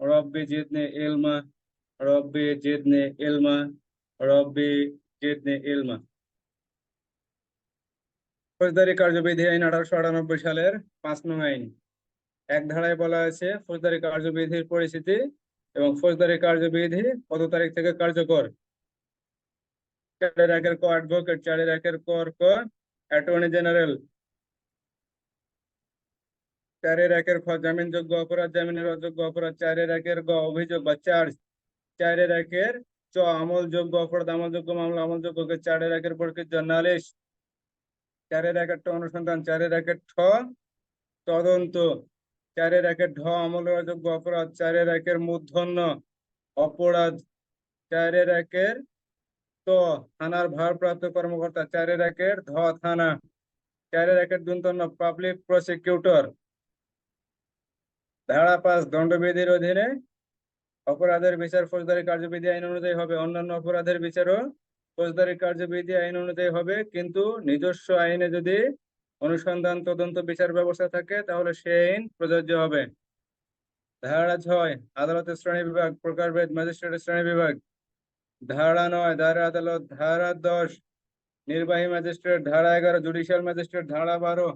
ربي زدني علما ربي زدني علما ربي زدني علما। ফৌজদারি কার্যবিধি আইন 1898 সালের 5 নং আইন। এক ধারায় বলা আছে ফৌজদারি কার্যবিধির পরিস্থিতি এবং ফৌজদারি কার্যবিধি কত তারিখ থেকে কার্যকর। 4-1 ক অ্যাডভোকেট, 4-1 ক অ্যাটর্নি জেনারেল, 4-1 খ জামিনযোগ্য অপরাধ, জামিনের অযোগ্য অপরাধ, 4-1 গ অভিযোগ বা চার্জ, 4-1 চ আমলযোগ্য অপরাধ, আমলযোগ্য মামলা, আমলযোগ্য, 4-1 প্রকৃত নালিশ, 4-1 ঠ অনুসন্ধান, 4-1 ঠ তদন্ত, 4-1 ঢ আমলের অযোগ্য অপরাধ, 4-1 মূর্ধন্য অপরাধ, 4-1 ত থানার ভারপ্রাপ্ত কর্মকর্তা, 4-1 ধ থানা, 4-1 দন্তন্য পাবলিক প্রসিকিউটর। ধারা 5 দণ্ডবিধির অধীনে অপরাধের বিচার ফৌজদারি কার্যবিধি আইন অনুযায়ী হবে। অন্যান্য অপরাধের বিচারও ফৌজদারি কার্যবিধি আইন অনুযায়ী হবে, কিন্তু নিজস্ব আইনে যদি অনুসন্ধান, তদন্ত, বিচার ব্যবস্থা থাকে তাহলে সেই আইন প্রযোজ্য হবে। ধারা 6 আদালতের শ্রেণী বিভাগ, প্রকারভেদ, ম্যাজিস্ট্রেটের শ্রেণী বিভাগ। ধারা 9 দায়রা আদালত। ধারা 10 নির্বাহী ম্যাজিস্ট্রেট। ধারা 11 জুডিশিয়াল ম্যাজিস্ট্রেট। ধারা 12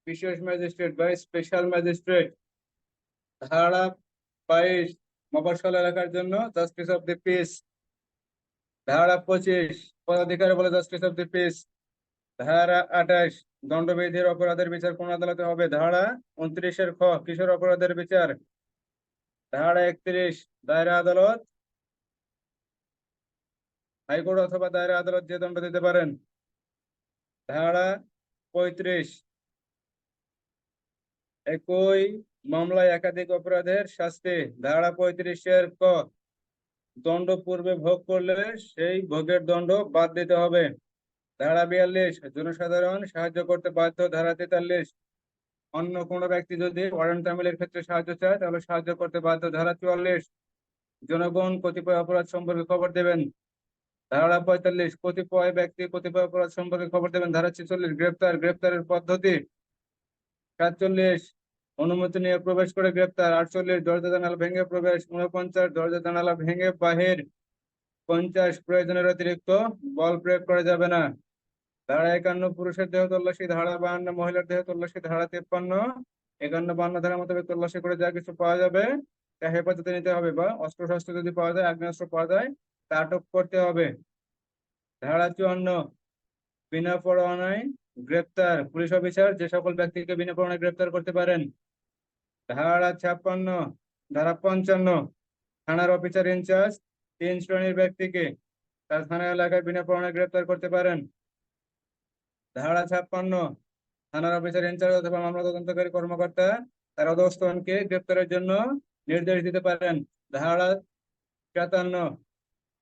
বিশেষ ম্যাজিস্ট্রেট বা স্পেশাল ম্যাজিস্ট্রেট। ধারা 22 মফস্বল এলাকার জন্য জাস্টিস অফ দি পিস। ধারা 25 পদাধিকার বলে জাস্টিস অফ দি পিস। ধারা 28 দণ্ডবিধির অপরাধের বিচার কোন আদালতে হবে। ধারা 29 খ কিশোর অপরাধের বিচার। ধারা 31 দায়রা আদালত, হাইকোর্ট অথবা দায়রা আদালত যে দণ্ড দিতে পারেন। ধারা 35 একই মামলায় একাধিক অপরাধের শাস্তি। ধারা 35 ক দণ্ড পূর্বে ভোগ করলে সেই ভোগের দণ্ড বাদ দিতে হবে। ধারা 42 জনসাধারণ সাহায্য করতে বাধ্য। ধারা 43 অন্য কোনো ব্যক্তি যদি ওয়ারেন্ট তামিলের ক্ষেত্রে সাহায্য চায় তাহলে সাহায্য করতে বাধ্য। ধারা 44 জনগণ কতিপয় অপরাধ সম্পর্কে খবর দেবেন। ধারা 45 কতিপয় ব্যক্তি কতিপয় অপরাধ সম্পর্কে খবর দেবেন। ধারা 46 গ্রেপ্তারের পদ্ধতি। 47 অনুমতি নিয়ে প্রবেশ করে গ্রেপ্তার। 48 দরজা জানালা ভেঙে প্রবেশ। 49 দরজা জানালা ভেঙে বাহির। 50 প্রয়োজনের অতিরিক্ত বল প্রয়োগ করা যাবে না। ধারা 51 পুরুষের দেহ তল্লাশি। ধারা 52 মহিলার দেহ তল্লাশি। ধারা 53 51-52 ধারা মোতাবেক তল্লাশি করে যা কিছু পাওয়া যাবে তা হেফাজতে নিতে হবে, বা অস্ত্র যদি পাওয়া যায়, আগ্নেয়াস্ত্র পাওয়া যায় তা আটক করতে হবে। ধারা 54 বিনা পরোয়ানায় গ্রেপ্তার। পুলিশ অফিসার যে সকল ব্যক্তিকে বিনা পরোয়ানায় গ্রেপ্তার করতে পারেন। ধারা 56 ধারা 55 থানার অফিসার ইনচার্জ 3 শ্রেণীর ব্যক্তিকে তার থানা এলাকায় বিনা পরোয়ানায় গ্রেপ্তার করতে পারেন। ধারা 56 থানার অফিসার ইনচার্জ অথবা মামলা তদন্তকারী কর্মকর্তা তার অধস্তনকে গ্রেপ্তারের জন্য নির্দেশ দিতে পারেন। ধারা 57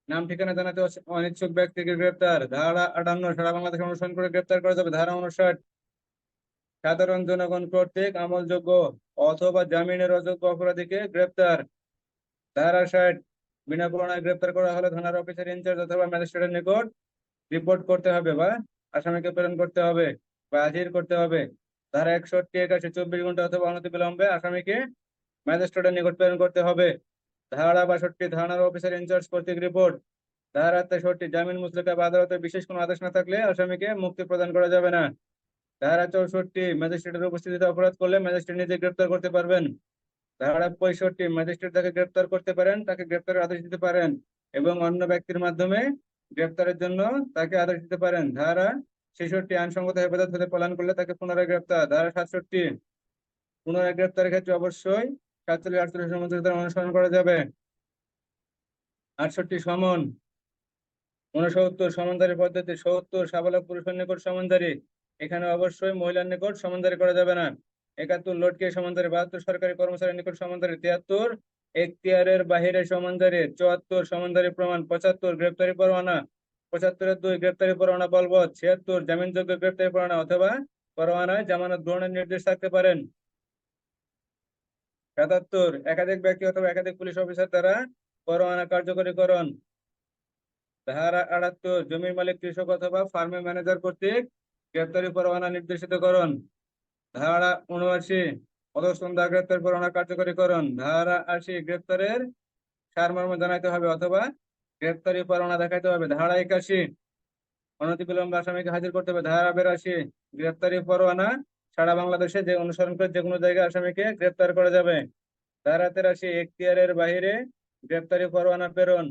নাম ঠিকানা জানাতে অনিচ্ছুক ব্যক্তিকে গ্রেপ্তার। ধারা 58 সারা বাংলাদেশে অনুসরণ করে গ্রেপ্তার করা যাবে। ধারা 59 সাধারণ জনগণ কর্তৃক আমলযোগ্য অথবা জামিনের অযোগ্য অপরাধীকে গ্রেপ্তার। ধারা 60 বিনা পরোয়ানায় গ্রেপ্তার করা হলে থানার অফিসার ইনচার্জ অথবা ম্যাজিস্ট্রেটের নিকট রিপোর্ট করতে হবে বা আসামিকে প্রেরণ করতে হবে বা হাজির করতে হবে। ধারা 61 81 24 ঘন্টা অথবা অনতিবিলম্বে আসামিকে ম্যাজিস্ট্রেটের নিকট প্রেরণ করতে হবে। ধারা 62 থানার অফিসার ইনচার্জ কর্তৃক রিপোর্ট। ধারা 63 জামিন মুচলেকা বা আদালতের বিশেষ কোনো আদেশ না থাকলে আসামিকে মুক্তি প্রদান করা যাবে না। ধারা 64 ম্যাজিস্ট্রেটের উপস্থিতিতে অপরাধ করলে ম্যাজিস্ট্রেট নিজে গ্রেপ্তার করতে পারবেন। ধারা 65 ম্যাজিস্ট্রেট তাকে গ্রেপ্তার করতে পারেন, তাকে গ্রেপ্তারের আদেশ দিতে পারেন এবং অন্য ব্যক্তির মাধ্যমে গ্রেপ্তারের জন্য তাকে আদেশ দিতে পারেন। ধারা 66 আইনসঙ্গত হেফাজত হতে পলায়ন করলে তাকে পুনরায় গ্রেপ্তার। ধারা 67 পুনরায় গ্রেপ্তারের ক্ষেত্রে অবশ্যই 47-48 মধ্যে অনুসরণ করা যাবে। 68 সমন। 69 সমনজারি পদ্ধতি। 70 সাবালক পুরুষের নিকট সমনজারি, এখানে অবশ্যই মহিলার নিকট সমনজারি করা যাবে না। 71 লটকে সমনজারি। 72 সরকারি কর্মচারীর নিকট সমনজারি। 73 এখতিয়ারের বাহিরে সমনজারি। 74 সমনজারি প্রমাণ। 75 গ্রেপ্তারি পরোয়ানা। 75-2 গ্রেপ্তারি পরোয়ানা বলবৎ। 76 জামিনযোগ্য গ্রেপ্তারি পরোয়ানা অথবা পরোয়ানায় জামানত গ্রহণের নির্দেশ থাকতে পারেন। 77 একাধিক ব্যক্তি অথবা একাধিক পুলিশ অফিসার দ্বারা পরোয়ানা কার্যকরীকরণ। ধারা 78 জমির মালিক, কৃষক অথবা ফার্মের ম্যানেজার কর্তৃক গ্রেপ্তারি পরোয়ানা নির্দেশিতকরণ। ধারা 79 পদস্থ গ্রেপ্তার পরোয়ানা কার্যকরীকরণ। ধারা ৮০ গ্রেপ্তারের সারমর্ম জানাইতে হবে অথবা গ্রেপ্তারি পরোয়ানা দেখাইতে হবে। ধারা ৮১ অনতিবিলম্বে আসামিকে হাজির করতে হবে। ধারা ৮২ গ্রেপ্তারি পরোয়ানা সারা বাংলাদেশে যে অনুসরণ করে যে কোনো জায়গায় আসামিকে গ্রেপ্তার করা যাবে। ধারা ৮৩ এখতিয়ারের বাহিরে গ্রেপ্তারি পরোয়ানা প্রেরণ।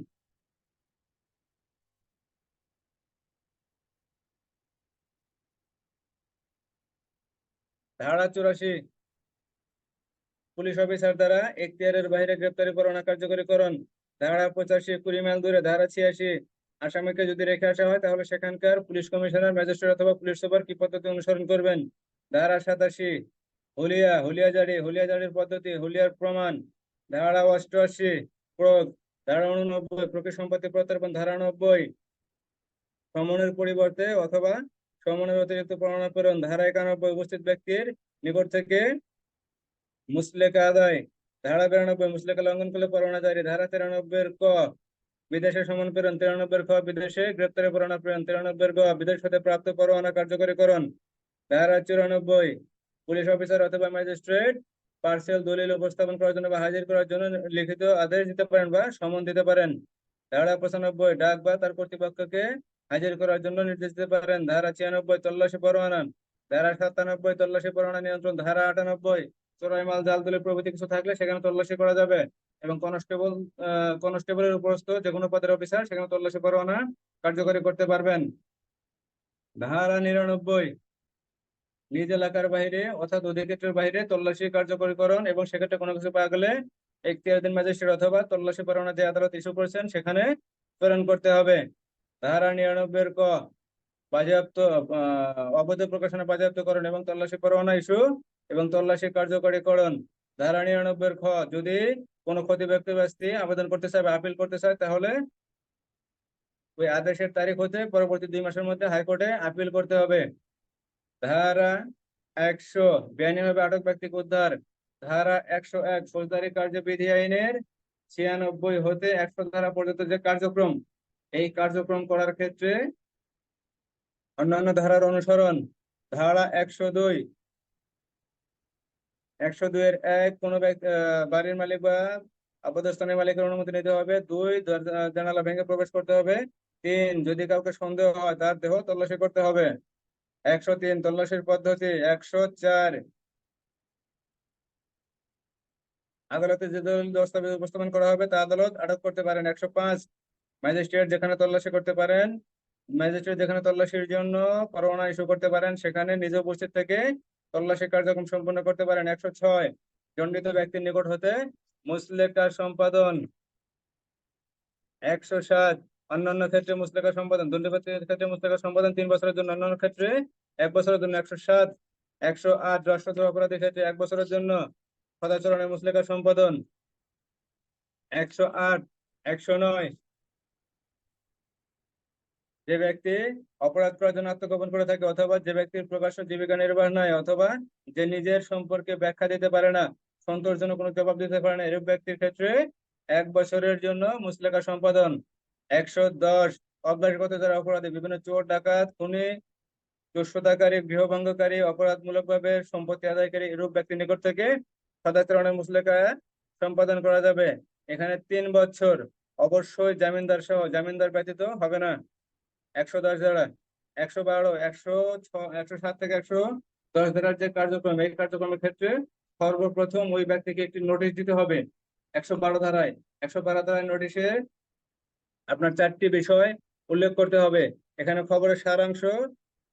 ধারা ৮৪ পুলিশ অফিসার দ্বারা এখতিয়ারের বাইরে গ্রেপ্তারি পরোয়ানা কার্যকরীকরণ। ধারা ৮৫ ২০ মাইল দূরে। ধারা ৮৬ আসামিকে যদি রেখে আসা হয় তাহলে সেখানকার পুলিশ কমিশনার, ম্যাজিস্ট্রেট অথবা পুলিশ সুপার কি পদ্ধতি অনুসরণ করবেন। ধারা ৮৭ হুলিয়া জারির পদ্ধতি, হুলিয়ার প্রমাণ। ধারা ৮৮ প্রয়োগ। ধারা ৮৯ প্রকৃত সম্পত্তি প্রত্যর্পণ। ধারা ৯০ সমনের পরিবর্তে অথবা সমনের অতিরিক্ত পরোয়ানা প্রেরণ। ধারা ৯১ উপস্থিত ব্যক্তির নিকট থেকে মুসলেকা আদায়। ধারা ৯২ মুসলেকা লঙ্ঘন করলে পরোয়ানা জারি। ধারা ৯৩ ক বিদেশে সমন প্রেরণ। ৯৩ খ বিদেশে গ্রেপ্তারি পরোয়ানা প্রেরণ। ৯৩ গ বিদেশ হতে প্রাপ্ত পরোয়ানা কার্যকরীকরণ। ধারা ৯৪ পুলিশ অফিসার অথবা ম্যাজিস্ট্রেট পার্সেল দলিল উপস্থাপন করার জন্য বা হাজির করার জন্য লিখিত আদেশ দিতে পারেন বা সমন দিতে পারেন। ধারা ৯৫ ডাক বা তার কর্তৃপক্ষকে হাজির করার জন্য নির্দেশ দিতে পারেন। ধারা ৯৬ তল্লাশি পরোয়ানা। ধারা ৯৭ তল্লাশি পরোয়ানা নিয়ন্ত্রণ। ধারা ৯৮ চোরাই মাল, জাল দলিল প্রভৃতি কিছু থাকলে সেখানে তল্লাশি করা যাবে এবং কনস্টেবলের উপরস্থ যে কোনো পদের অফিসার সেখানে তল্লাশি পরোয়ানা কার্যকরী করতে পারবেন। ধারা ৯৯ নিজ এলাকার বাইরে অর্থাৎ অধিক্ষেত্রের বাইরে তল্লাশি কার্যকরীকরণ এবং সেক্ষেত্রে কোনো কিছু পাওয়া গেলে এখতিয়ারুদ্দিন ম্যাজিস্ট্রেট অথবা তল্লাশি পরোয়ানা যে আদালত ইস্যু করেছেন সেখানে প্রেরণ করতে হবে। ধারা ৯৯ ক বাজেয়াপ্ত অবৈধ প্রকাশনা বাজেয়াপ্তকরণ এবং তল্লাশি পরোয়ানা ইস্যু এবং তল্লাশি কার্যকরীকরণ। ধারা ৯৯ খ যদি কোনো ক্ষতিব্যস্ত আবেদন করতে চায় বা আপিল করতে চায় তাহলে ওই আদেশের তারিখ হতে পরবর্তী ২ মাসের মধ্যে হাইকোর্টে আপিল করতে হবে। ধারা ১০০ বেআইনিভাবে আটক ব্যক্তিকে উদ্ধার। ধারা ১০১ ফৌজদারি কার্যবিধি আইনের ৯৬ হতে ১০০ ধারা পর্যন্ত যে কার্যক্রম, এই কার্যক্রম করার ক্ষেত্রে অন্যান্য ধারার অনুসরণ। ধারা ১০২ ১০২ এর ১ কোনো বাড়ির মালিক বা আপাতত স্থানের মালিকের অনুমতি নিতে হবে। ২ জানালা ভেঙে প্রবেশ করতে হবে। ৩ যদি কাউকে সন্দেহ হয় তার দেহ তল্লাশি করতে হবে। ১০৩ তল্লাশির পদ্ধতি। ১০৪ আদালতে যে দলিল দস্তাবেজ উপস্থাপন করা হবে তা আদালত আটক করতে পারেন। ১০৫ ম্যাজিস্ট্রেট যেখানে তল্লাশি করতে পারেন, ম্যাজিস্ট্রেট যেখানে তল্লাশির জন্য পরোয়ানা ইস্যু করতে পারেন সেখানে নিজে উপস্থিত থেকে তল্লাশি কার্যক্রম সম্পন্ন করতে পারেন। ১০৬ দণ্ডিত ব্যক্তির নিকট হতে মুসলেকা সম্পাদন। ১০৭ অন্যান্য ক্ষেত্রে মুসলেকা সম্পাদন। দণ্ডিত ব্যক্তির ক্ষেত্রে মুসলেকা সম্পাদন ৩ বছরের জন্য, অন্যান্য ক্ষেত্রে ১ বছরের জন্য। ১০৭ ১০৮ রাষ্ট্রদ্রোহ অপরাধের ক্ষেত্রে ১ বছরের জন্য সদাচরণের মুসলেকা সম্পাদন। ১০৮ ১০৯ যে ব্যক্তি অপরাধ করার জন্য আত্মগোপন করে থাকে অথবা যে ব্যক্তির প্রকাশ্য জীবিকা নির্বাহ নাই অথবা যে নিজের সম্পর্কে ব্যাখ্যা দিতে পারে না, সন্তোষজনক কোনো জবাব দিতে পারে না, এরূপ ব্যক্তির ক্ষেত্রে ১ বছরের জন্য মুসলেকা সম্পাদন। ১১০ অজ্ঞাতগত যারা অপরাধী, বিভিন্ন চোর, ডাকাত, খুনি, দস্যুতাকারী, গৃহভঙ্গকারী, অপরাধমূলকভাবে সম্পত্তি আদায়কারী এরূপ ব্যক্তির নিকট থেকে সদাচরণের মুসলেকা সম্পাদন করা যাবে। এখানে ৩ বছর অবশ্যই জামিনদার সহ, জামিনদার ব্যতীত হবে না। ১১০ ধারা। ১১২ ১০৭ থেকে ১১০ ধারার যে কার্যক্রম, এই কার্যক্রমের ক্ষেত্রে সর্বপ্রথম ওই ব্যক্তিকে একটি নোটিশ দিতে হবে। ১১২ ধারায় ১১২ ধারায় নোটিশে আপনার ৪টি বিষয় উল্লেখ করতে হবে। এখানে খবরের সারাংশ,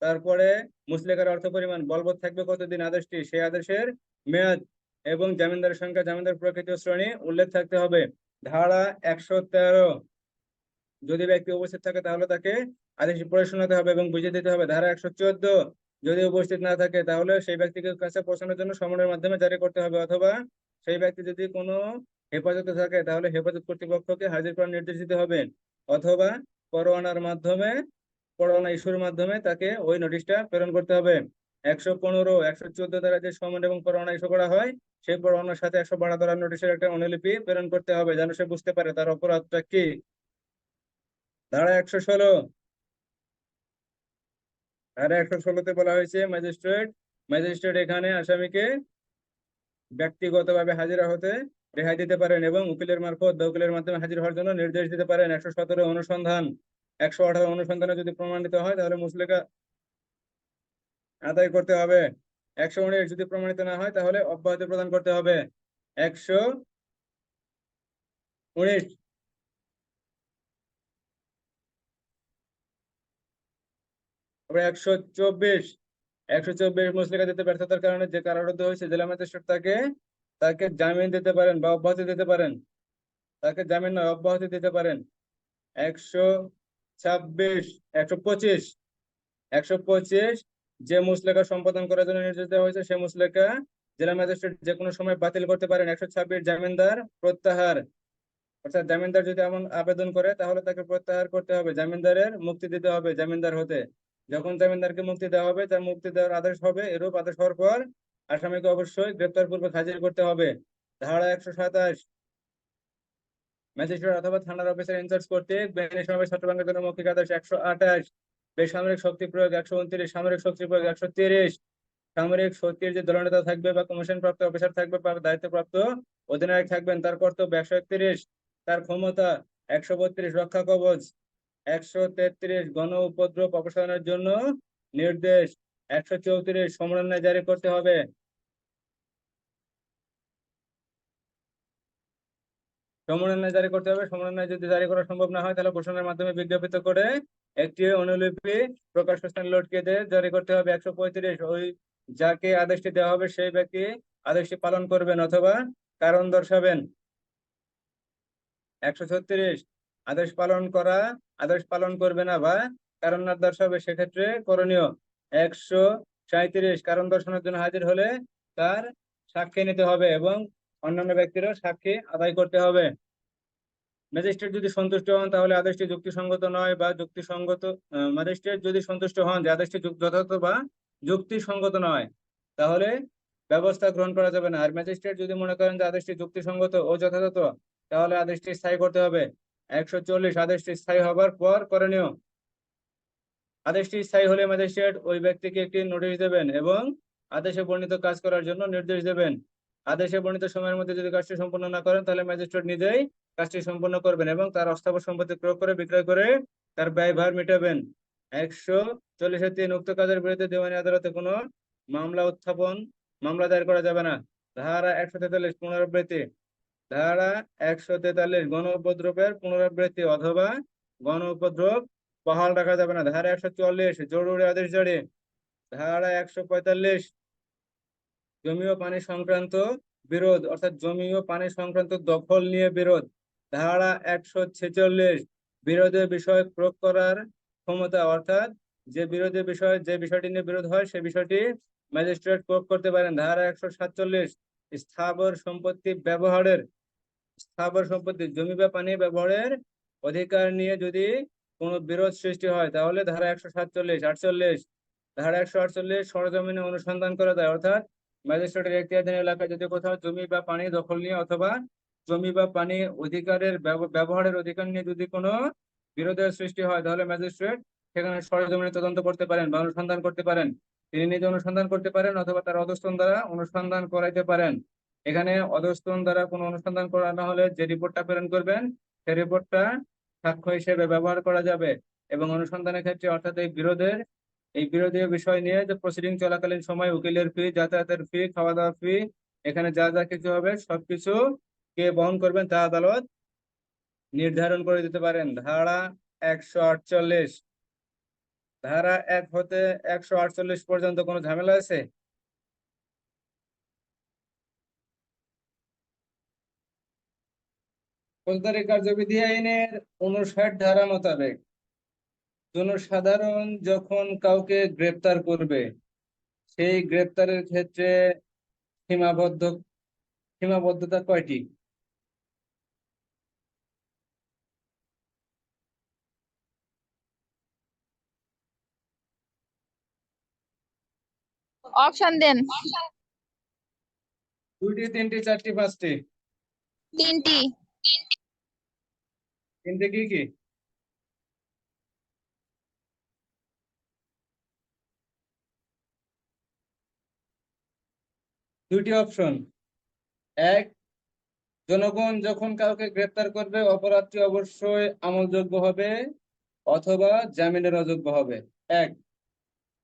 তারপরে মুসলেকার অর্থ পরিমাণ, বলবৎ থাকবে কতদিন আদেশটি, সেই আদেশের মেয়াদ এবং জামিনদারের সংখ্যা, জামিনদার প্রকৃতি ও শ্রেণী উল্লেখ থাকতে হবে। ধারা ১১৩ যদি ব্যক্তি উপস্থিত থাকে তাহলে তাকে আদেশ পড়ে শোনাতে হবে এবং বুঝিয়ে দিতে হবে। ধারা ১১৪ যদি উপস্থিত না থাকে তাহলে সেই ব্যক্তিকে কাছে পৌঁছানোর জন্য সমনের মাধ্যমে জারি করতে হবে অথবা সেই ব্যক্তি যদি কোনো হেফাজতে থাকে তাহলে হেফাজত কর্তৃপক্ষকে হাজির করার নির্দেশ দিতে হবে অথবা পরোয়ানার মাধ্যমে, পরোয়ানা ইস্যুর মাধ্যমে তাকে ওই নোটিশটা প্রেরণ করতে হবে। ১১৫ ১১৪ দ্বারা যে সমন এবং পরোয়ানা ইস্যু করা হয় সেই পরোয়ানার সাথে ১১২ ধারার নোটিশের একটা অনুলিপি প্রেরণ করতে হবে যেন সে বুঝতে পারে তার অপরাধটা কি। ধারা ১১৬ ধারা ১১৬-তে বলা হয়েছে ম্যাজিস্ট্রেট এখানে আসামিকে ব্যক্তিগতভাবে হাজিরা হতে রেহাই দিতে পারেন এবং উকিলের মারফত বা উকিলের মাধ্যমে হাজির হওয়ার জন্য নির্দেশ দিতে পারেন। 117 অনুসন্ধান, 118 অনুসন্ধানে যদি প্রমাণিত হয় তাহলে মুচলেকা আদায় করতে হবে। 119 যদি প্রমাণিত না হয় তাহলে অব্যাহতি প্রদান করতে হবে। 119 তারপরে 124 মুচলেকা দিতে ব্যর্থতার কারণে যে কারারুদ্ধ হয়েছে জেলা ম্যাজিস্ট্রেট তাকে তাকে জামিন দিতে পারেন বা অব্যাহতি দিতে পারেন। তাকে জামিন নয় অব্যাহতি দিতে পারেন। 126 125 125 যে মুচলেকা সম্পাদন করার জন্য নির্দেশ দেওয়া হয়েছে সে মুচলেকা জেলা ম্যাজিস্ট্রেট যে কোনো সময় বাতিল করতে পারেন। 126 জামিনদার প্রত্যাহার, অর্থাৎ জামিনদার যদি এমন আবেদন করে তাহলে তাকে প্রত্যাহার করতে হবে, জামিনদারের মুক্তি দিতে হবে জামিনদার হতে। যখন জামিনদারকে মুক্তি দেওয়া হবে তার মুক্তি দেওয়ার আদেশ হবে, এরূপ আদেশ হওয়ার পর আসামিকে অবশ্যই গ্রেপ্তার পূর্বক হাজির করতে হবে। ধারা 127 ম্যাজিস্ট্রেট অথবা থানার অফিসার ইনচার্জ কর্তৃক বেআইনি সমাবেশ ছত্রভঙ্গের জন্য মৌখিক আদেশ। 128 বেসামরিক শক্তি প্রয়োগ। 129 সামরিক শক্তি প্রয়োগ। 130 সামরিক শক্তির যে দলনেতা থাকবে বা কমিশন প্রাপ্ত অফিসার থাকবে বা দায়িত্বপ্রাপ্ত অধিনায়ক থাকবেন তার কর্তব্য। 131 তার ক্ষমতা। 132 রক্ষা কবচ। 133 গণ উপদ্রব অপসারণের জন্য নির্দেশ। 134 সমরান্বয় জারি করতে হবে। সমরান্বয় জারি করতে হবে। সমরান্বয় যদি জারি করা সম্ভব না হয় তাহলে ঘোষণার মাধ্যমে বিজ্ঞাপিত করে একটি অনুলিপি প্রকাশ্য স্থানে লটকিয়ে দিয়ে জারি করতে হবে। 135 ওই যাকে আদেশটি দেওয়া হবে সেই ব্যক্তি আদেশটি পালন করবেন অথবা কারণ দর্শাবেন। 136 আদেশ পালন করবে না বা কারণ না দর্শাবে সেক্ষেত্রে করণীয়। 137 কারণ দর্শানোর জন্য হাজির হলে তার সাক্ষী নিতে হবে এবং অন্যান্য ব্যক্তিরও সাক্ষী আদায় করতে হবে। ম্যাজিস্ট্রেট যদি সন্তুষ্ট হন তাহলে আদেশটি যুক্তিসঙ্গত নয় বা যুক্তিসঙ্গত ম্যাজিস্ট্রেট যদি সন্তুষ্ট হন যে আদেশটি যথাযথ বা যুক্তিসঙ্গত নয় তাহলে ব্যবস্থা গ্রহণ করা যাবে না। আর ম্যাজিস্ট্রেট যদি মনে করেন যে আদেশটি যুক্তিসঙ্গত ও যথাযথ তাহলে আদেশটি স্থায়ী করতে হবে। 140 আদেশটি স্থায়ী হবার পর করণীয়। আদেশটি স্থায়ী হলে ম্যাজিস্ট্রেট ওই ব্যক্তিকে একটি নোটিশ দেবেন এবং আদেশে বর্ণিত কাজ করার জন্য নির্দেশ দেবেন। আদেশে বর্ণিত সময়ের মধ্যে যদি কাজটি সম্পন্ন না করেন তাহলে ম্যাজিস্ট্রেট নিজেই কাজটি সম্পন্ন করবেন এবং তার অস্থাবর সম্পত্তি ক্রয় করে বিক্রয় করে তার ব্যয়ভার মেটাবেন। 140 উক্ত কাজের বিরুদ্ধে দেওয়ানি আদালতে কোনো মামলা দায়ের করা যাবে না। ধারা 143 পুনরাবৃত্তি। ধারা 143 গণ উপদ্রবের পুনরাবৃত্তি অথবা গণ উপদ্রব বহাল রাখা যাবে না। ধারা 144 জরুরি আদেশ জারি। ধারা 145 জমি ও পানি সংক্রান্ত বিরোধ, অর্থাৎ জমি ও পানি সংক্রান্ত দখল নিয়ে বিরোধ। ধারা 146 বিরোধের বিষয় প্রয়োগ করার ক্ষমতা, অর্থাৎ যে বিষয়টি নিয়ে বিরোধ হয় সে বিষয়টি ম্যাজিস্ট্রেট প্রয়োগ করতে পারেন। ধারা 147 স্থাবর সম্পত্তি জমি বা পানি ব্যবহারের অধিকার নিয়ে যদি কোনো বিরোধ সৃষ্টি হয় তাহলে ধারা 147 ধারা 148 সরজমিনে অনুসন্ধান করা যায়, অর্থাৎ ম্যাজিস্ট্রেটের এখতিয়ারধীন এলাকায় যদি কোথাও জমি বা পানি দখল নিয়ে অথবা জমি বা পানি অধিকারের ব্যবহারের অধিকার নিয়ে যদি কোনো বিরোধের সৃষ্টি হয় তাহলে ম্যাজিস্ট্রেট সেখানে সরজমিনে তদন্ত করতে পারেন বা অনুসন্ধান করতে পারেন। তিনি নিজে অনুসন্ধান করতে পারেন অথবা তার অধস্তন দ্বারা অনুসন্ধান করাইতে পারেন। এখানে অধস্তন দ্বারা কোনো অনুসন্ধান করানো হলে যে রিপোর্টটা প্রেরণ করবেন সেই রিপোর্টটা সাক্ষ্য হিসেবে ব্যবহার করা যাবে এবং অনুসন্ধানের ক্ষেত্রে অর্থাৎ এই বিরোধীয় বিষয় নিয়ে যে প্রসিডিং চলাকালীন সময় উকিলের ফি, যাতায়াতের ফি, খাওয়া দাওয়া ফি, এখানে যা যা কিছু হবে সবকিছু কে বহন করবেন তা আদালত নির্ধারণ করে দিতে পারেন। ধারা 148 ধারা 1 হতে 148 পর্যন্ত কোনো ঝামেলা আছে? ফৌজদারি কার্যবিধি আইনের 59 ধারা মোতাবেক জনসাধারণ যখন কাউকে গ্রেপ্তার করবে সেই গ্রেপ্তারের ক্ষেত্রে সীমাবদ্ধ সীমাবদ্ধতা কয়টি? অপশন দেন। 2টি, 3টি, 4টি, 5টি? 3টি। 3টে কি কি? 2টি অপশন। এক, জনগণ যখন কাউকে গ্রেপ্তার করবে অপরাধটি অবশ্যই আমলযোগ্য হবে অথবা জামিনের অযোগ্য হবে। এক।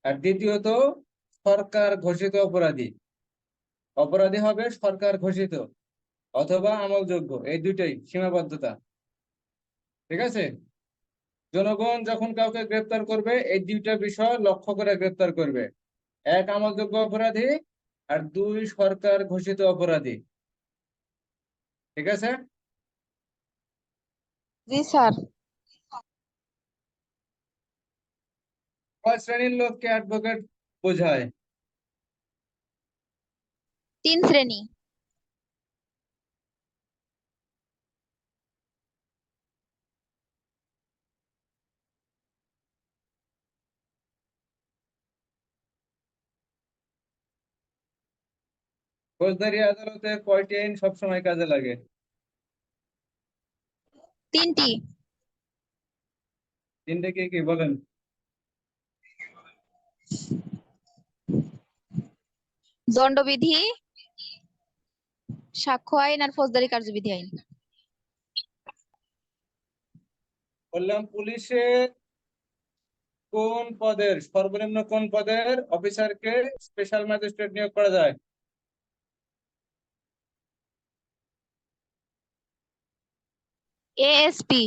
আর দ্বিতীয়ত, সরকার ঘোষিত অপরাধী অপরাধী হবে সরকার ঘোষিত অথবা আমলযোগ্য, এই দুইটাই সীমাবদ্ধতা। ঠিক আছে? জনগণ যখন কাউকে গ্রেপ্তার করবে এই দুইটা বিষয় লক্ষ্য করে গ্রেপ্তার করবে। এক, আমলযোগ্য অপরাধী, আর দুই, সরকার ঘোষিত অপরাধী। ঠিক আছে? জি স্যার। কয় শ্রেণীর লোককে অ্যাডভোকেট বোঝায়? 3 শ্রেণী। ফৌজদারি আদালতে কয়টি আইন সবসময় কাজে লাগে? 3টি। তিনটে কি কি বলেন? দণ্ডবিধি, সাক্ষ্য আইন আর ফৌজদারি কার্যবিধি আইন। বললাম পুলিশে সর্বনিম্ন কোন পদের অফিসারকে স্পেশাল ম্যাজিস্ট্রেট নিয়োগ করা যায়? এএসপি।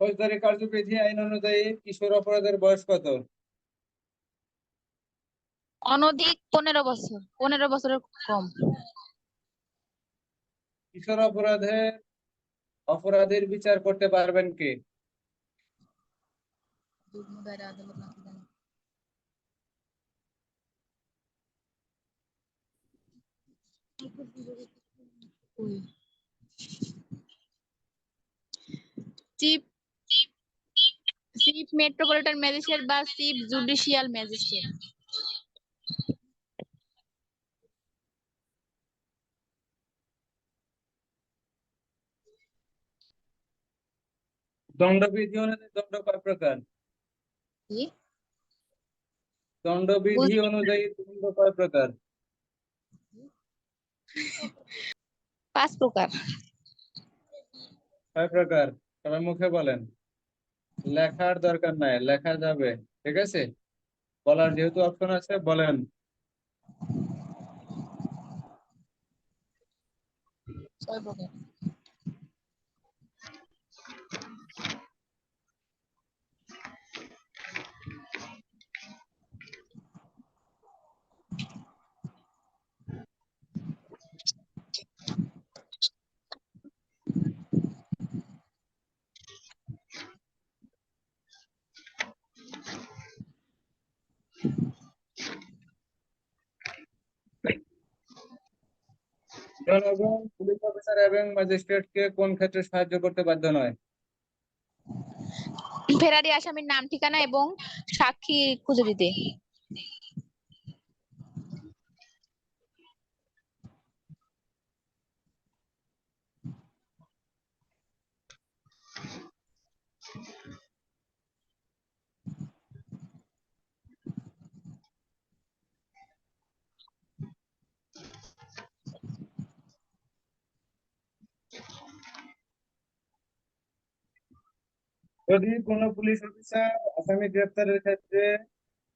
ফৌজদারি কার্যবিধি আইন অনুযায়ী কিশোর অপরাধের বয়স কত? অনধিক 15 বছর, 15 বছরের কম। কিশোর অপরাধীর বিচার করতে পারবেন কে? চিফ চিফ মেট্রোপলিটন ম্যাজিস্ট্রেট বা চিফ জুডিশিয়াল ম্যাজিস্ট্রেট। দণ্ডবিধি অনুযায়ী দণ্ড কয় প্রকার? কি? দণ্ডবিধি অনুযায়ী দণ্ড কয় প্রকার? 5 প্রকার। কয় প্রকার? সবাই মুখে বলেন। লেখার দরকার নাই, লেখা যাবে। ঠিক আছে? বলার যেহেতু অপশন আছে বলেন। 6 প্রকার। জনগণ পুলিশ অফিসার এবং ম্যাজিস্ট্রেটকে কোন ক্ষেত্রে সাহায্য করতে বাধ্য নয়? ফেরারি আসামির নাম, ঠিকানা এবং সাক্ষী খুঁজে দিতে। যদি কোনো পুলিশ অফিসার আসামি গ্রেপ্তারের ক্ষেত্রে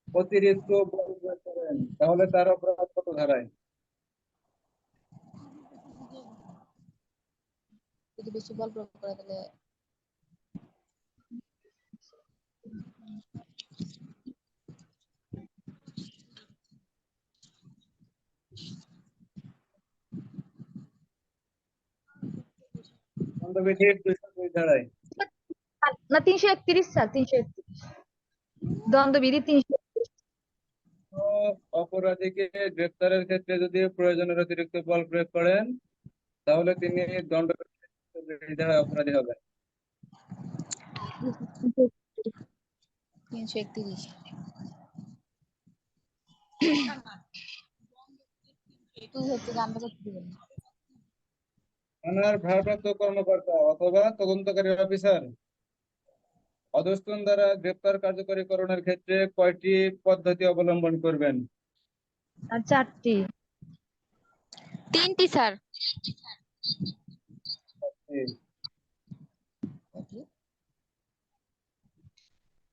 অতিরিক্ত বল প্রয়োগ করেন তাহলে তার অপরাধ কত ধারায়? যদি বেশি বল প্রয়োগ করে তাহলে দণ্ডবিধির 202 ধারায়। না, 331 স্যার, 331। দণ্ডবিধি 331। তো অপরাধীকে গ্রেপ্তারের ক্ষেত্রে যদি প্রয়োজনের অতিরিক্ত বল প্রয়োগ করেন তাহলে তিনি দণ্ডবিধি ধারায় অপরাধী হবেন। 331। তুই হচ্ছে গান বাজাতে দিবেন না। থানার ভারপ্রাপ্ত কর্মকর্তা অথবা তদন্তকারী অফিসার অধস্তন দ্বারা গ্রেপ্তার কার্যকরীকরণের ক্ষেত্রে কয়টি পদ্ধতি অবলম্বন করবেন? আর 4টি। 3টি স্যার।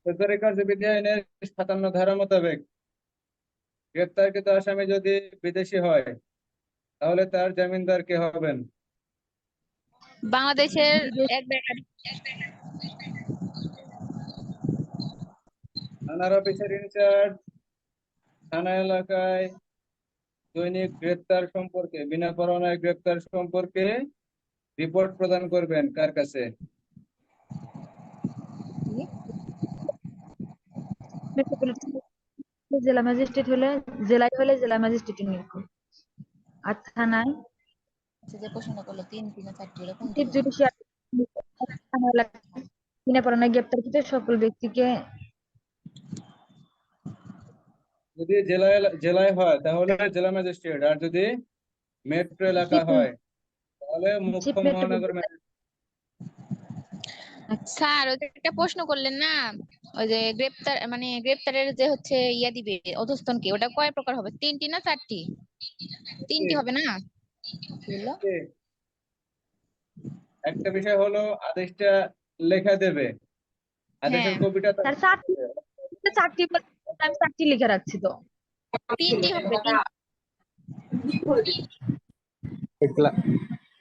ফৌজদারি কার্যবিধি আইনের 57 ধারা মোতাবেক গ্রেপ্তারকৃত আসামি যদি বিদেশি হয় তাহলে তার জামিনদার কে হবেন? বাংলাদেশের বিদেশ এক বেকার থানার অফিসার ইনচার্জ থানা এলাকায় দৈনিক গ্রেপ্তার সম্পর্কে বিনা পরোয়ানায় গ্রেপ্তার সম্পর্কে রিপোর্ট প্রদান করবেন কার কাছে? মেট্রোপলিটন জেলা ম্যাজিস্ট্রেট হলে জেলায় হলে জেলা ম্যাজিস্ট্রেট নিয়োগ করে। আর থানায় যে প্রশ্ন করলো 3টি না 4টি হলো কোনটি চিফ হবে? জুডিশিয়াল থানা এলাকায় বিনা পরোয়ানায় গ্রেপ্তারকৃত সকল ব্যক্তিকে যদি জেলায় হয় তাহলে জেলা ম্যাজিস্ট্রেট, আর যদি মেট্রো এলাকা চিফ হয় তাহলে চিফ মুখ্য মহানগর মেট্রোপলিটন। স্যার ওই যে একটা প্রশ্ন করলেন না, ওই যে গ্রেপ্তার মানে গ্রেপ্তারের যে হচ্ছে ইয়া দিবে অধস্তনকে, ওটা কয় প্রকার হবে? 3টি না 4টি? 3টি হবে না? কি বললো? একটা বিষয় হলো আদেশটা লেখা দেবে, আদেশের হ্যাঁ কপিটা তার স্যার কাছে দেবে। 4টি আমি 4টি লিখে রাখছি তো। 3টি হবে।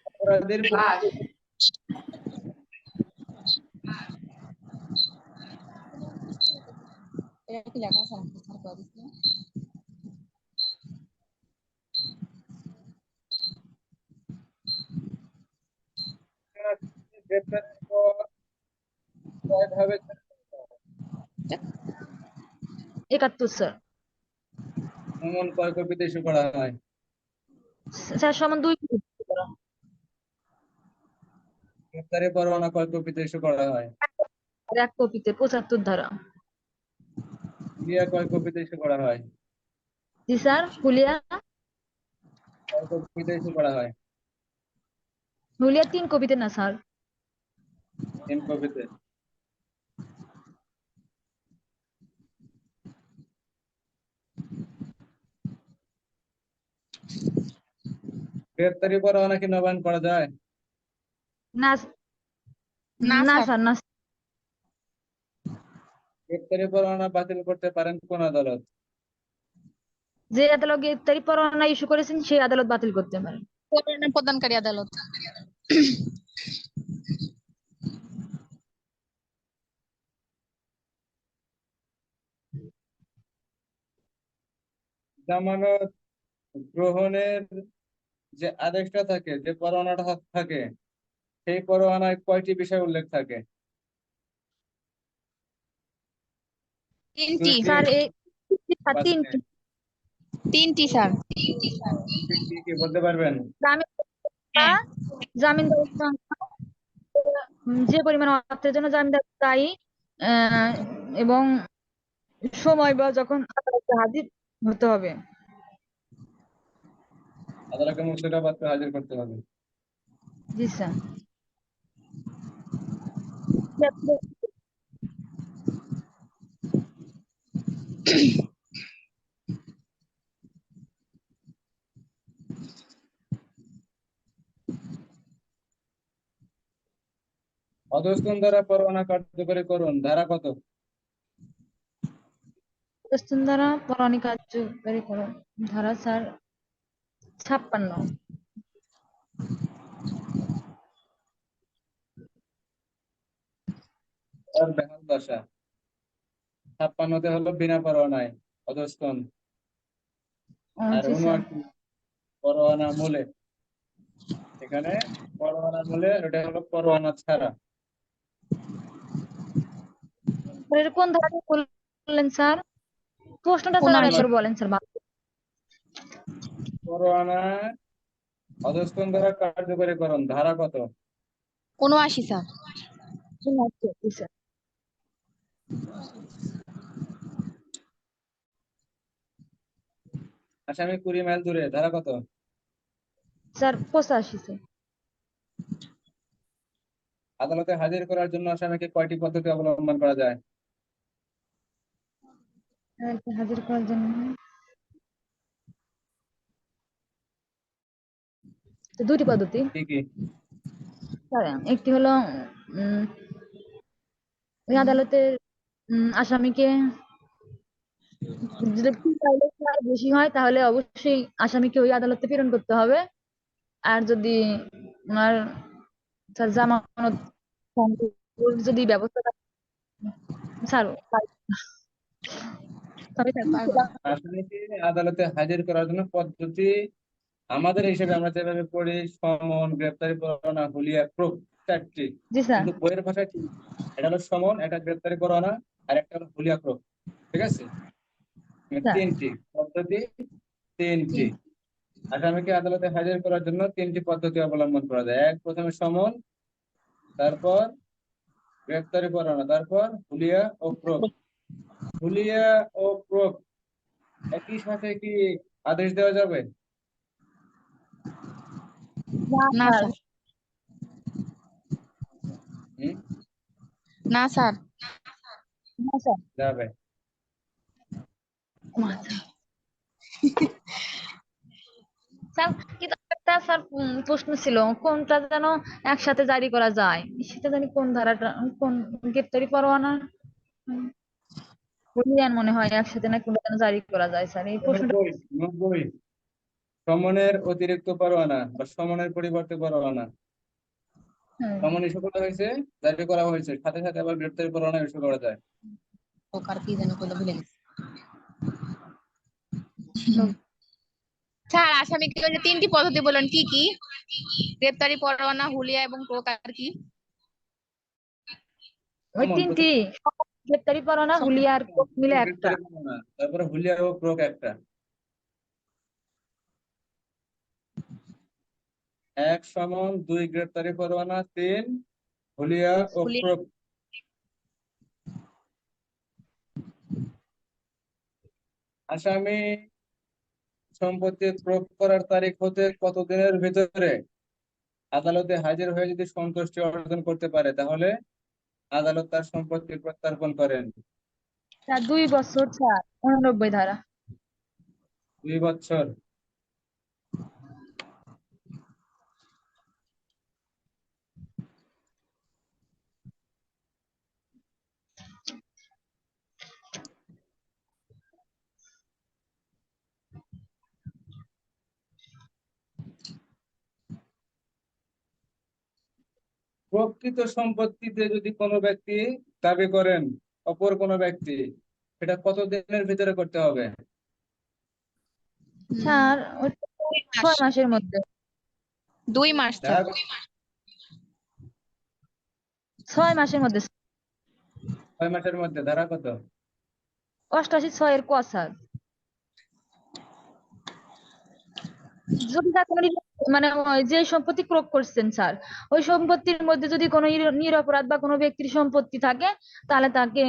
অপরাধীর এটা কি লেখা আছে নাকি? স্যার কয় দিছে? গ্রেপ্তারের পর কয় ধাপে 71 স্যার। সমন কয় কপিতে ইস্যু করা হয়? স্যার সমান 2 গ্রেপ্তারি পরোয়ানা কয় কপিতে ইস্যু করা হয়? আর 1 কপিতে 75 ধারা। ক্রিয়া কয় কপিতে ইস্যু করা হয়? জি স্যার। হুলিয়া কয় কপিতে ইস্যু করা হয়? 3 কপিতে না স্যার। 3 কপিতে। গ্রেপ্তারি পরোয়ানা কি নবায়ন করা যায়? না না না স্যার। স্যার না। গ্রেপ্তারি পরোয়ানা বাতিল করতে পারেন কোন আদালত? যে আদালত গ্রেপ্তারি পরোয়ানা ইস্যু করেছেন সেই আদালত বাতিল করতে পারেন। প্রদানকারী আদালত। জামানত গ্রহণের যে আদেশটা থাকে, যে পরোয়ানাটা থাকে, সেই পরোয়ানায় কয়টি বিষয় উল্লেখ থাকে? 3টি। 2টি, স্যার এই 5টি? 3টি। 3টি স্যার। কি বলতে পারবেন? জামিন হ্যাঁ। জামিনদারের সংখ্যা, যে পরিমাণ অর্থের জন্য জামিনদার দায়ী, আহ, এবং সময় বা যখন আদালতে হাজির হতে হবে। আদালতে মুর্শিদাবাদকে হাজির করতে হবে। জি স্যার। অধস্তন দ্বারা পরোয়ানা কার্যকরী করুন ধারা কত? প্রস্তুত দ্বারা পরোয়ানা কার্যকরী করুন ধারা স্যার 56। তার বেহাল দশা। 56তে হলো বিনা পরোয়ানায় অধস্তন, আর জি স্যার। 59 পরোয়ানা মূলে। এখানে পরোয়ানা মূলে, ওটা হলো পরোয়ানা ছাড়া। এটা কোন ধারা বললেন স্যার? প্রশ্নটা স্যার 79। আরেকবার বলেন স্যার। পরোয়ানা অধস্তন দ্বারা কার্যকরী করুন ধারা কত? 79 স্যার। জি স্যার। আসামি 20 মাইল দূরে ধারা কত? Sir 85 sir. আদালতে হাজির করার জন্য আসামিকে কয়টি পদ্ধতি অবলম্বন করা যায়? আদালতে হাজির করার জন্য তো দুটি পদ্ধতি কি কি? স্যার। একটি হলো উম, ওই আদালতের আসামিকে যদি চাইলে তার বেশি হয় তাহলে অবশ্যই আসামিকে ওই আদালতে প্রেরণ করতে হবে। আর যদি ওনার স্যার জামানত যদি ব্যবস্থা স্যার তবে স্যার পারবো না। আসামিকে আদালতে হাজির করার জন্য পদ্ধতি আমাদের হিসেবে আমরা যেভাবে পড়ি সমন, গ্রেপ্তারি পরোয়ানা, হুলিয়া, প্রুফ, 4টি। জি স্যার। কিন্তু বইয়ের ভাষায় কি? এটা হলো সমন, একটা গ্রেপ্তারি পরোয়ানা, আর একটা হলো হুলিয়া, প্রুফ। ঠিক আছে, স্যার 3টি পদ্ধতি, 3টি। আসামিকে আদালতে হাজির করার জন্য 3টি পদ্ধতি অবলম্বন করা যায়। প্রথমে সমন, তারপর গ্রেপ্তারি পরোয়ানা, তারপর হুলিয়া ও প্রুফ। হুলিয়া ও প্রুফ একই সাথে কি আদেশ দেওয়া যাবে? না স্যার স্যার, হুম, না স্যার। না স্যার। যাবে। স্যার কিন্তু একটা স্যার প্রশ্ন ছিল কোনটা যেন একসাথে জারি করা যায় সেটা জানি কোন ধারাটা কোন গ্রেপ্তারি পরোয়ানা বলিয়ান মনে হয় একসাথে না কোনটা যেন জারি করা যায় স্যার এই প্রশ্নটা 90 সমনের অতিরিক্ত পরোয়ানা বা সমনের পরিবর্তে পরোয়ানা। হ্যাঁ। সমন ইস্যু করা হয়েছে, জারি করা হয়েছে, সাথে সাথে আবার গ্রেপ্তারি পরোয়ানা ইস্যু করা যায়। ও কার কি যেন কইলো ভুলে গেছি। তো স্যার আসামিকে ওই যে 3টি পদ্ধতি বলেন কি কি? গ্রেপ্তারি পরোয়ানা, হুলিয়া এবং প্রকার কি? ওই সমন তিনটি প্রথমে, গ্রেপ্তারি পরোয়ানা হুলিয়া আর কোর্ট মিলে একটা। গ্রেপ্তারি পরোয়ানা, তারপরে হুলিয়া ও প্রোক একটা। এক সমন, 2 গ্রেপ্তারি পরোয়ানা, 3 হুলিয়া ও হুলিয়া। প্রোক। আসামি সম্পত্তি প্রয়োগ করার তারিখ হতে কতদিনের ভিতরে আদালতে হাজির হয়ে যদি সন্তুষ্টি অর্জন করতে পারে তাহলে আদালত তার সম্পত্তি প্রত্যার্পণ করেন। স্যার 2 বছর স্যার 89 ধারা। 2 বছর। প্রকৃত সম্পত্তিতে যদি কোনো ব্যক্তি দাবি করেন অপর কোনো ব্যক্তি, সেটা কত দিনের ভিতরে করতে হবে? স্যার ওইটা 2 মাস। 6 মাসের মধ্যে। 2 মাস স্যার। ধারা 6 মাসের মধ্যে। 6 মাসের মধ্যে। ধারা কত? 88(6) ক স্যার। যদি তার কোনো মানে ওই যে সম্পত্তি ক্রয় করছেন স্যার ওই সম্পত্তির মধ্যে যদি কোনো নিরপরাধ বা কোনো ব্যক্তির সম্পত্তি থাকে তাহলে তাকে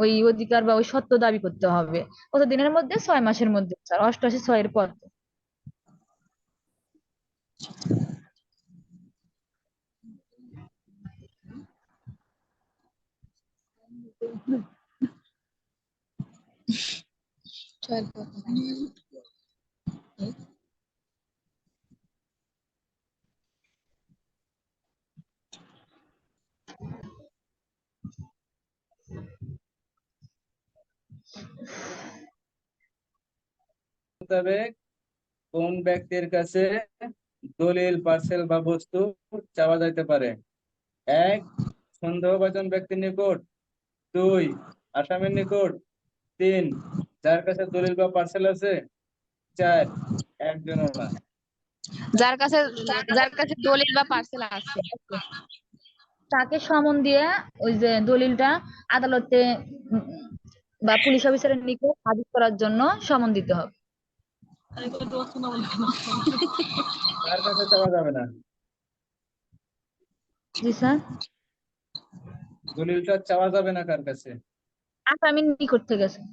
ওই অধিকার বা ওই সত্য দাবি করতে হবে কত দিনের মধ্যে 6 মাসের মধ্যে স্যার 88(6)-এর পর। মোতাবেক কোন ব্যক্তির কাছে দলিল, পার্সেল বা বস্তু চাওয়া যাইতে পারে? 1 সন্দেহভাজন ব্যক্তির নিকট, 2 আসামির নিকট, 3 যার কাছে দলিল বা পার্সেল আছে, 4 একজনও না। যার কাছে যার কাছে দলিল বা পার্সেল আছে। তাকে সমন দিয়ে ওই যে দলিলটা আদালতে উম, বা পুলিশ অফিসারের নিকট হাজির করার জন্য সমন দিতে হবে। তার কাছে চাওয়া যাবে না, জি স্যার। দলিলটা চাওয়া যাবে না কার কাছে? আসামির নিকট থেকে স্যার।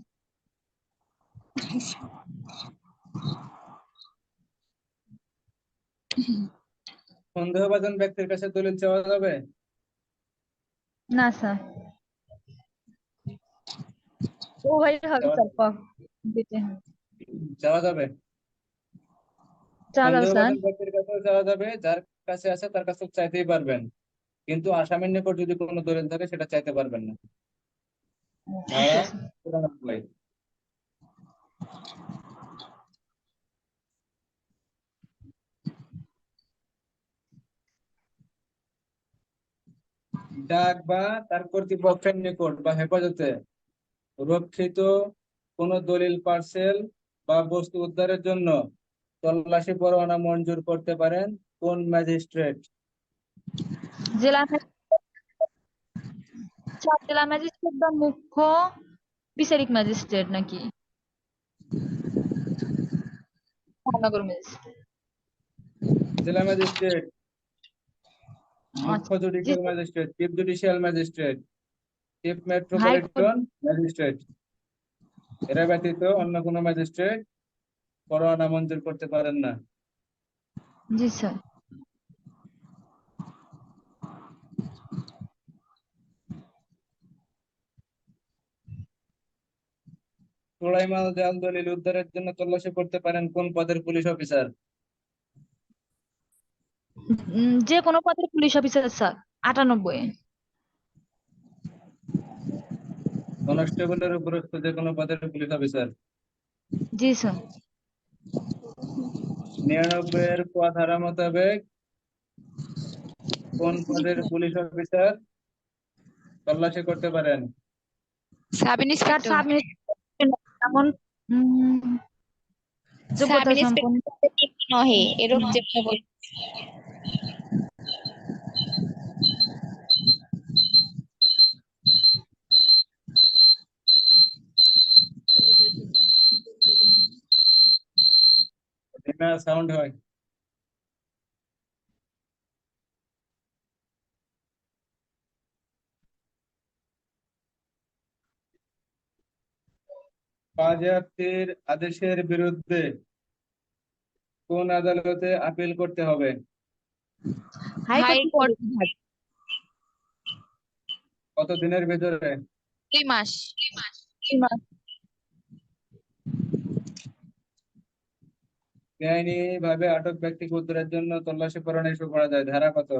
সন্দেহভাজন ব্যক্তির কাছে দলিল চাওয়া যাবে? না স্যার, ও ভাই হবে চাওয়া স্যার, দিতে চাওয়া যাবে। চাওয়া যাবে স্যার। সন্দেহভাজন ব্যক্তির কাছেও চাওয়া যাবে, যার কাছে আছে তার কাছে চাইতেই পারবেন, কিন্তু আসামির নিকট যদি কোনো দলিল থাকে সেটা চাইতে পারবেন না। ধারা আচ্ছা স্যার। 94। ডাক বা তার কর্তৃপক্ষের নিকট বা হেফাজতে রক্ষিত কোন দলিল, পার্সেল বা বস্তু উদ্ধারের জন্য তল্লাশি পরোয়ানা মঞ্জুর করতে পারেন কোন ম্যাজিস্ট্রেট? জেলা স্যার, জেলা ম্যাজিস্ট্রেট বা মুখ্য বিচারিক ম্যাজিস্ট্রেট নাকি মহানগর ম্যাজিস্ট্রেট? জেলা ম্যাজিস্ট্রেট, মুখ্য আচ্ছা, জি judicial sir. Magistrate, chief judicial magistrate, chief high court. Metropolitan magistrate, এরা ব্যতীত অন্য কোনো ম্যাজিস্ট্রেট পরোয়ানা মঞ্জুর করতে পারেন না। জি স্যার। চোরাইমাল জাল দলিল উদ্ধারের জন্য তল্লাশি করতে পারেন কোন পদের পুলিশ অফিসার? যে কোনো পদের পুলিশ অফিসার স্যার। 98। কনস্টেবলের উপরস্থ যে কোনো পদের পুলিশ অফিসার। জি স্যার। 99 এর ক ধারা মোতাবেক কোন পদের পুলিশ অফিসার তল্লাশি করতে পারেন? Sub sir, inspector. সাব এমন সাব যোগ্যতা সম্পন্ন। ইন্সপেক্টর নহে এরকম যে বল- সাউন্ড হয়। বাজেয়াপ্তির আদেশের বিরুদ্ধে কোন আদালতে আপিল করতে হবে? হাইকোর্ট। হাইকোর্ট বিভাগ। কত দিনের ভিতরে? 2 মাস। বেআইনি ভাবে আটক ব্যক্তিকে উদ্ধারের জন্য তল্লাশি পরোয়ানা ইস্যু করা যায়, ধারা কত?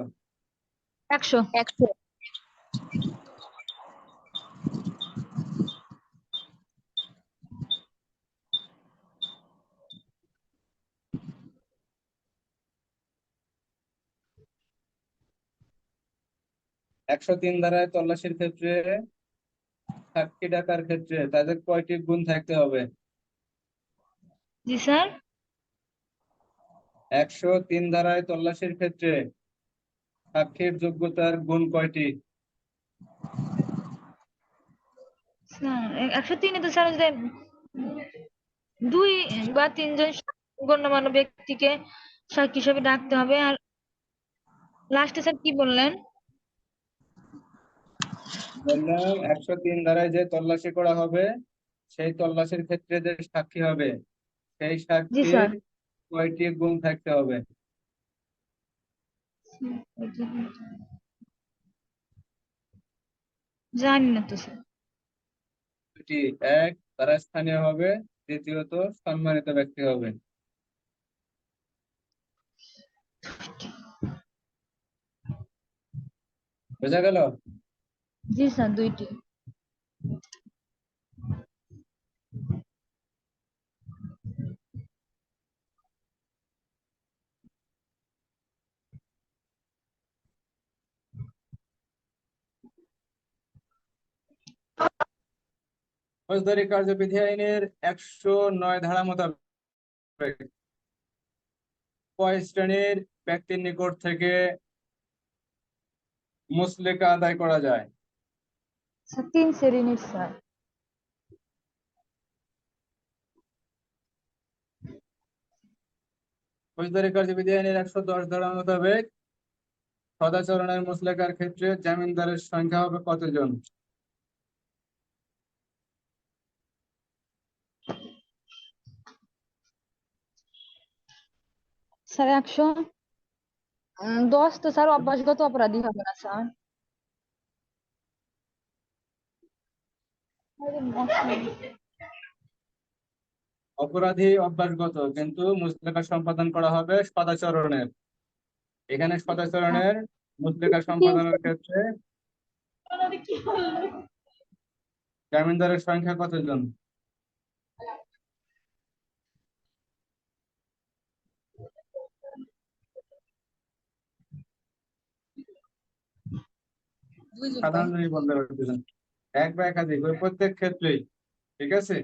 100। 100। 103 ধারায় তল্লাশির ক্ষেত্রে সাক্ষী ডাকার ক্ষেত্রে তাদের কয়টি গুণ থাকতে হবে? জি স্যার। 103 ধারায় তল্লাশির ক্ষেত্রে সাক্ষীর যোগ্যতার গুণ কয়টি? স্যার 103 তো স্যার যে 2 বা 3 জন গণ্যমান্য ব্যক্তিকে সাক্ষী হিসেবে ডাকতে হবে। আর লাস্টে স্যার কি বললেন? বললাম 103 ধারায় যে তল্লাশি করা হবে সেই তল্লাশির ক্ষেত্রে যে সাক্ষী হবে সেই জি স্যার। সাক্ষীর কয়টি গুণ থাকতে হবে? জানি না তো স্যার। দুটি। এক, তারা স্থানীয় হবে, দ্বিতীয়ত সম্মানিত ব্যক্তি হবে। বোঝা গেল? জি স্যার, 2টি। ফৌজদারি কার্যবিধি আইনের 109 ধারা মোতাবেক কয় শ্রেণীর ব্যক্তির নিকট থেকে মুচলেকা আদায় করা যায়? স্যার 3 শ্রেণীর স্যার। ফৌজদারি কার্যবিধি আইনের 110 ধারা মোতাবেক সদাচরণের মুচলেকার ক্ষেত্রে জামিনদারের সংখ্যা হবে কতজন? স্যার 100। দোষ তো স্যার অভ্যাসগত অপরাধী হবে না স্যার। অপরাধী অভ্যাসগত, কিন্তু মুচলেকা সম্পাদন করা হবে সদাচরণের। এখানে সদাচরণের মুচলেকা সম্পাদনের ক্ষেত্রে জামিনদারের সংখ্যা কতজন? সাধারণ বলতে পারতেছেন, এক বা একাধিক, ওই প্রত্যেক ক্ষেত্রেই। ঠিক আছে,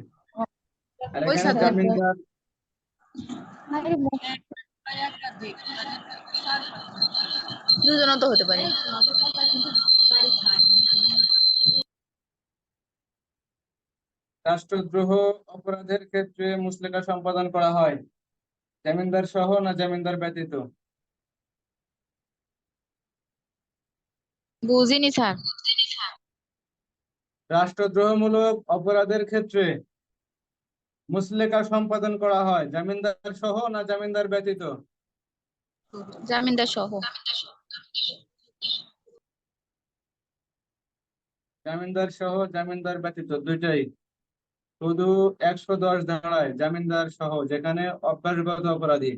আর ওই এখানে সাথে জামিনদার দুজনও তো হতে পারে। রাষ্ট্রদ্রোহ অপরাধের ক্ষেত্রে মুচলেকা সম্পাদন করা হয় জামিনদার সহ না জামিনদার ব্যতীত? বুঝিনি স্যার। রাষ্ট্রদ্রোহমূলক অপরাধের ক্ষেত্রে মুচলেকা সম্পাদন করা হয় জামিনদার সহ না জামিনদার ব্যতীত? জামিনদার সহ। জামিনদার সহ, জামিনদার ব্যতীত, দুইটাই। শুধু 110 ধারায় জামিনদার সহ, যেখানে অভ্যাসগত অপরাধী,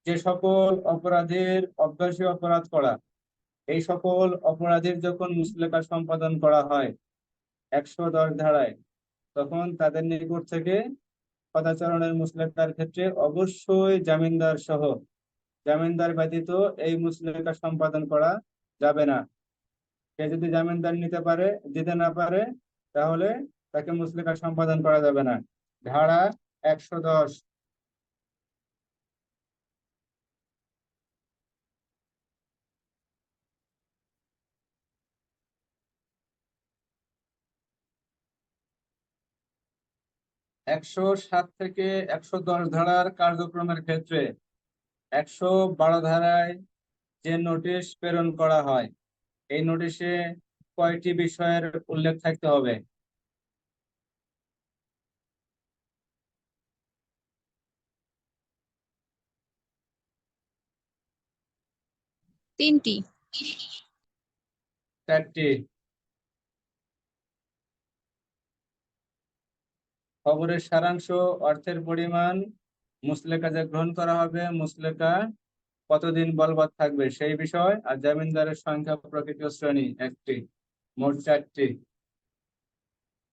যে সকল অপরাধীর অভ্যাসী অপরাধ করা, এই সকল অপরাধীর যখন মুচলেকা সম্পাদন করা হয় 110 ধারায়, তখন তাদের নিকট থেকে সদাচরণের মুচলেকার ক্ষেত্রে অবশ্যই জামিনদার সহ, জামিনদার ব্যতীত এই মুচলেকা সম্পাদন করা যাবে না। সে যদি জামিনদার দিতে না পারে, তাহলে তাকে মুচলেকা সম্পাদন করা যাবে না। ধারা 110। একশো সাত থেকে 110 ধারার কার্যক্রমের ক্ষেত্রে 112 ধারায় যে নোটিশ প্রেরণ করা হয়, এই নোটিশে কয়টি বিষয়ের উল্লেখ থাকতে হবে? তিনটি। 4টি। খবরের সারাংশ, অর্থের পরিমাণ, মুচলেকা যে গ্রহণ করা হবে, মুচলেকা কতদিন বলবৎ থাকবে সেই বিষয়, আর জামিনদারের সংখ্যা, প্রকৃতি ও শ্রেণী, 1টি। মোট 4টি।